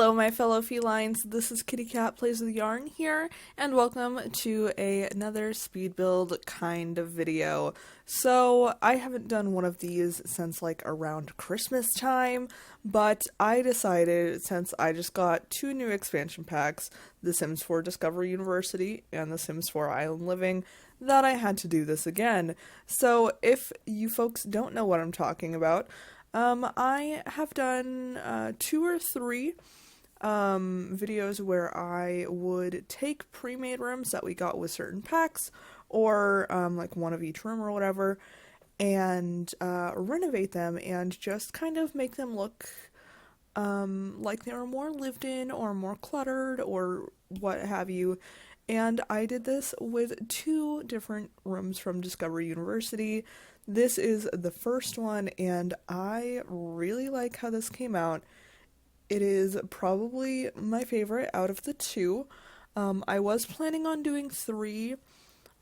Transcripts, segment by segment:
Hello my fellow felines, this is KittyCatPWYarn here, and welcome to another speed build kind of video. So, I haven't done one of these since like around Christmas time, but I decided, since I just got two new expansion packs, The Sims 4 Discovery University and The Sims 4 Island Living, that I had to do this again. So, if you folks don't know what I'm talking about, I have done 2 or 3 videos where I would take pre-made rooms that we got with certain packs, or like one of each room or whatever, and renovate them and just kind of make them look like they were more lived in or more cluttered or what have you. And I did this with 2 different rooms from Discovery University. This is the first one, and I really like how this came out. It is probably my favorite out of the 2. I was planning on doing 3,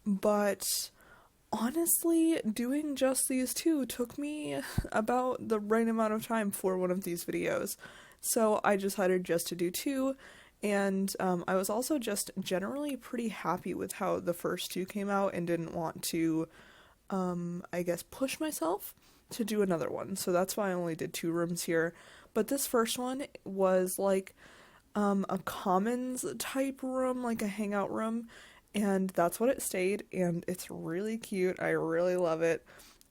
but honestly, doing just these 2 took me about the right amount of time for one of these videos. So I decided just to do 2, and I was also just generally pretty happy with how the first 2 came out and didn't want to I guess push myself to do another one. So that's why I only did 2 rooms here. But this first one was like a commons type room, like a hangout room, and that's what it stayed, and it's really cute. I really love it.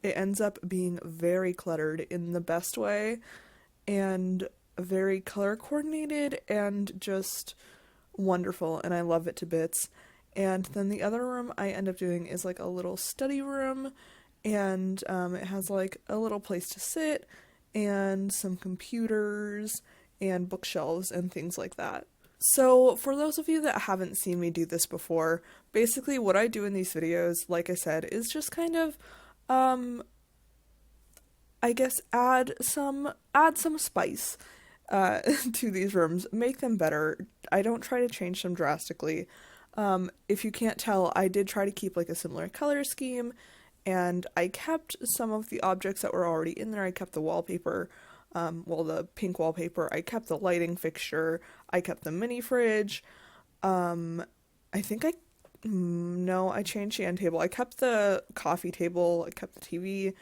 It ends up being very cluttered in the best way, and very color coordinated, and just wonderful, and I love it to bits. And then the other room I end up doing is like a little study room, and it has like a little place to sit, and some computers, and bookshelves, and things like that. So for those of you that haven't seen me do this before, basically what I do in these videos, like I said, is just kind of, I guess add some spice to these rooms, make them better. I don't try to change them drastically. If you can't tell, I did try to keep like a similar color scheme, and I kept some of the objects that were already in there. I kept the wallpaper, the pink wallpaper, I kept the lighting fixture, I kept the mini fridge, I changed the end table, I kept the coffee table, I kept the TV.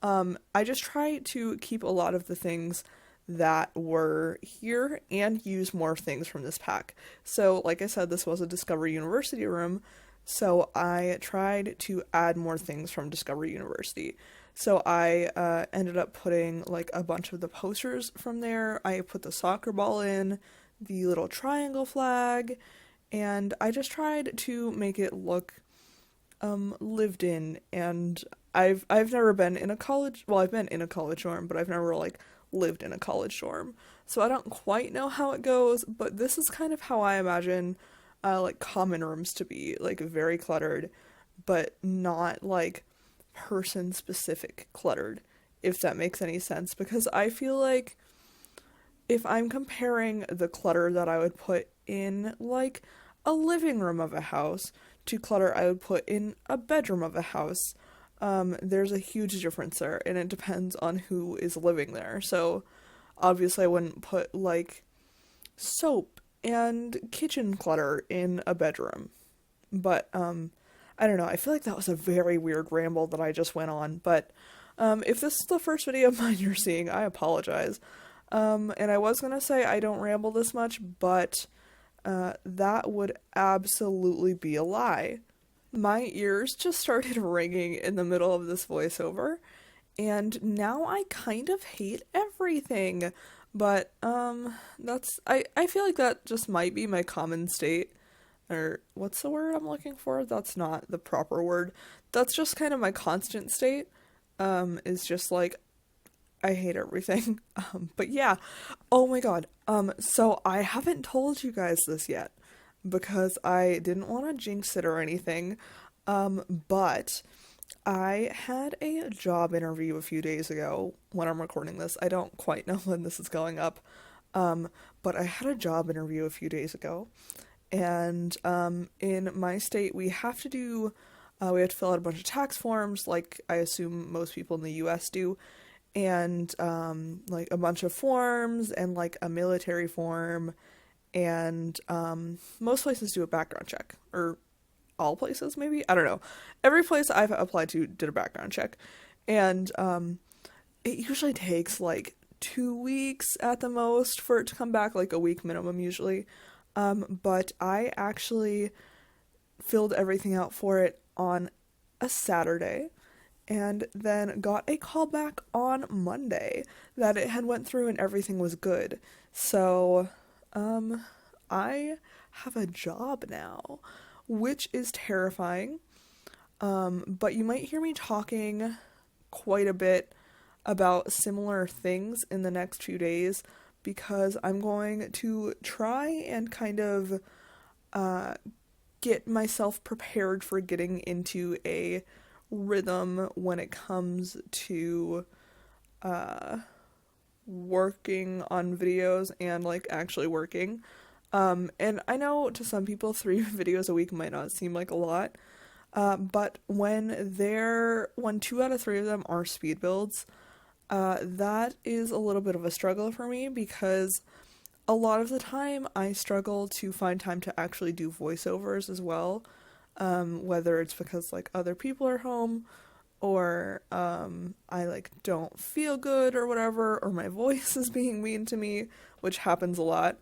I just try to keep a lot of the things that were here and use more things from this pack. So like I said, this was a Discovery University room, so I tried to add more things from Discovery University. So I ended up putting like a bunch of the posters from there. I put the soccer ball in, the little triangle flag, and I just tried to make it look lived in. And I've never been in a college, well, I've been in a college dorm, but I've never like lived in a college dorm, so I don't quite know how it goes, but this is kind of how I imagine like common rooms to be, like very cluttered, but not like person specific cluttered, if that makes any sense, because I feel like if I'm comparing the clutter that I would put in like a living room of a house to clutter I would put in a bedroom of a house, there's a huge difference there, and it depends on who is living there. So obviously I wouldn't put like soap and kitchen clutter in a bedroom. But I don't know, I feel like that was a very weird ramble that I just went on, but if this is the first video of mine you're seeing, I apologize. And I was gonna say I don't ramble this much, but that would absolutely be a lie. My ears just started ringing in the middle of this voiceover, and now I kind of hate everything. But I feel like that just might be my common state, or what's the word I'm looking for? That's not the proper word. That's just kind of my constant state, is just like I hate everything. But yeah, oh my god, so I haven't told you guys this yet, because I didn't want to jinx it or anything, but I had a job interview a few days ago when I'm recording this. I don't quite know when this is going up, but I had a job interview a few days ago, and in my state we have to fill out a bunch of tax forms, like I assume most people in the US do, and like a bunch of forms and like a military form, and most places do a background check, or all places maybe, I don't know. Every place I've applied to did a background check, and it usually takes like 2 weeks at the most for it to come back, like a week minimum usually. But I actually filled everything out for it on a Saturday, and then got a call back on Monday that it had went through and everything was good. So, I have a job now, which is terrifying. But you might hear me talking quite a bit about similar things in the next few days, because I'm going to try and kind of get myself prepared for getting into a rhythm when it comes to working on videos and like actually working. And I know to some people 3 videos a week might not seem like a lot, but when 2 out of 3 of them are speed builds, that is a little bit of a struggle for me, because a lot of the time I struggle to find time to actually do voiceovers as well, whether it's because like other people are home, or I like don't feel good or whatever, or my voice is being mean to me, which happens a lot.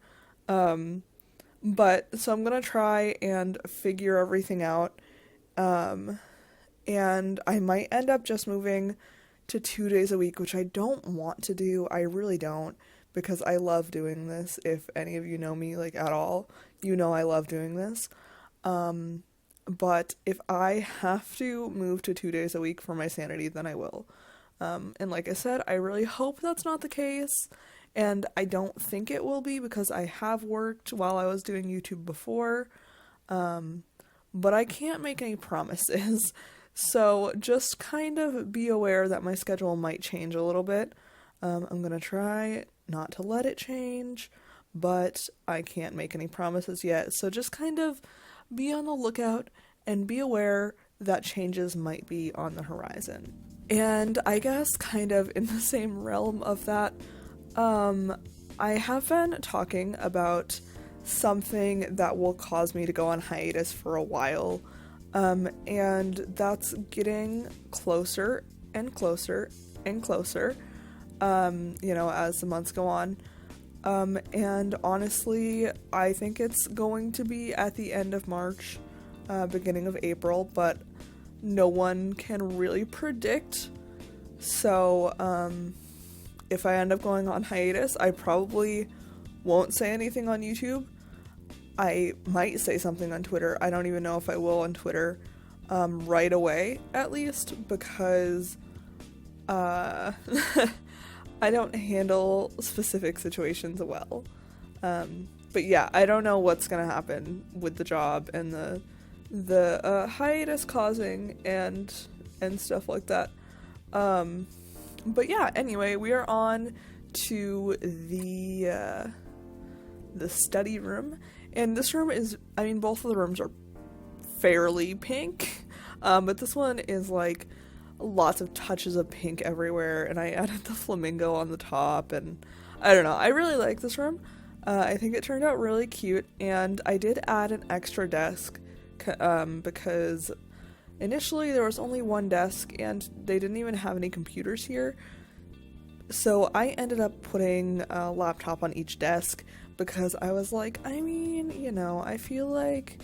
But so I'm gonna try and figure everything out, and I might end up just moving to 2 days a week, which I don't want to do. I really don't, because I love doing this. If any of you know me like at all, you know I love doing this. But if I have to move to 2 days a week for my sanity, then I will. And like I said, I really hope that's not the case, and I don't think it will be, because I have worked while I was doing YouTube before, but I can't make any promises. So just kind of be aware that my schedule might change a little bit. I'm gonna try not to let it change, but I can't make any promises yet. So just kind of be on the lookout and be aware that changes might be on the horizon. And I guess kind of in the same realm of that, I have been talking about something that will cause me to go on hiatus for a while. And that's getting closer and closer and closer, as the months go on. And honestly, I think it's going to be at the end of March, beginning of April, but no one can really predict. So, if I end up going on hiatus, I probably won't say anything on YouTube. I might say something on Twitter. I don't even know if I will on Twitter, right away, at least, because, I don't handle specific situations well. But yeah, I don't know what's gonna happen with the job and the hiatus causing and stuff like that. But yeah, anyway, we are on to the study room. And this room is, both of the rooms are fairly pink, but this one is like lots of touches of pink everywhere, and I added the flamingo on the top, and I don't know, I really like this room. I think it turned out really cute, and I did add an extra desk, because initially there was only one desk, and they didn't even have any computers here, so I ended up putting a laptop on each desk, because I was like, I feel like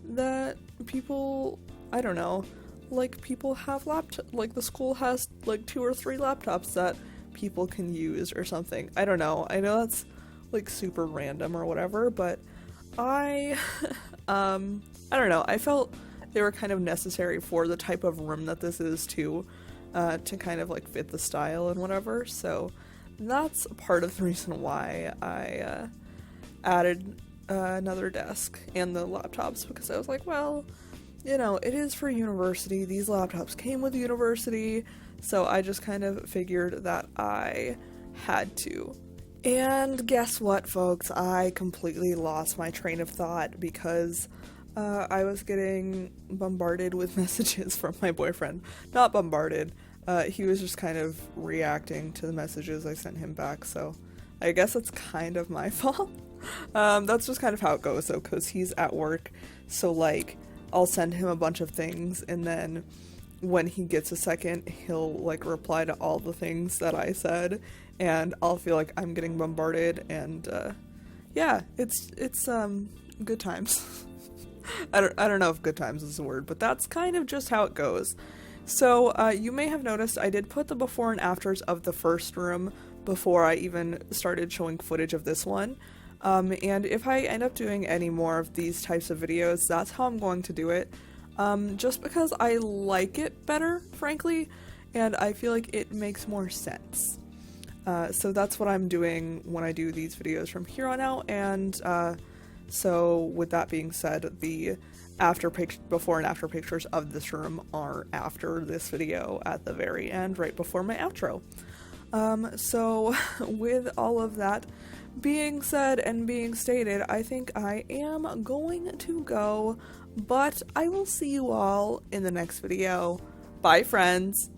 that people, I don't know, like people have like the school has like 2 or 3 laptops that people can use or something. I don't know. I know that's like super random or whatever, but I don't know. I felt they were kind of necessary for the type of room that this is too, to kind of like fit the style and whatever. So that's part of the reason why I added another desk and the laptops, because I was like, well, it is for university. These laptops came with university, so I just kind of figured that I had to. And guess what, folks? I completely lost my train of thought, because I was getting bombarded with messages from my boyfriend. Not bombarded. He was just kind of reacting to the messages I sent him back, so I guess it's kind of my fault. That's just kind of how it goes, though, because he's at work, so, like, I'll send him a bunch of things, and then when he gets a second, he'll, like, reply to all the things that I said, and I'll feel like I'm getting bombarded, and, yeah, it's good times. I don't know if good times is a word, but that's kind of just how it goes. So, you may have noticed I did put the before and afters of the first room before I even started showing footage of this one. And if I end up doing any more of these types of videos, that's how I'm going to do it. Just because I like it better, frankly, and I feel like it makes more sense. So that's what I'm doing when I do these videos from here on out, and, so with that being said, the before and after pictures of this room are after this video at the very end, right before my outro. So with all of that being said and being stated, I think I am going to go, but I will see you all in the next video. Bye, friends!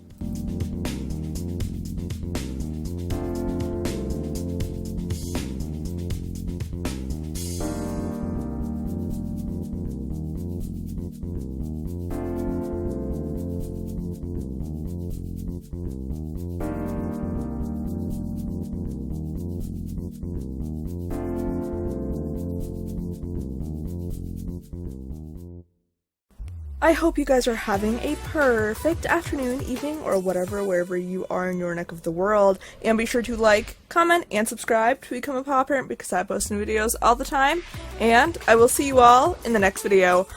I hope you guys are having a perfect afternoon, evening, or whatever, wherever you are in your neck of the world. And be sure to like, comment, and subscribe to become a paw parent because I post new videos all the time. And I will see you all in the next video.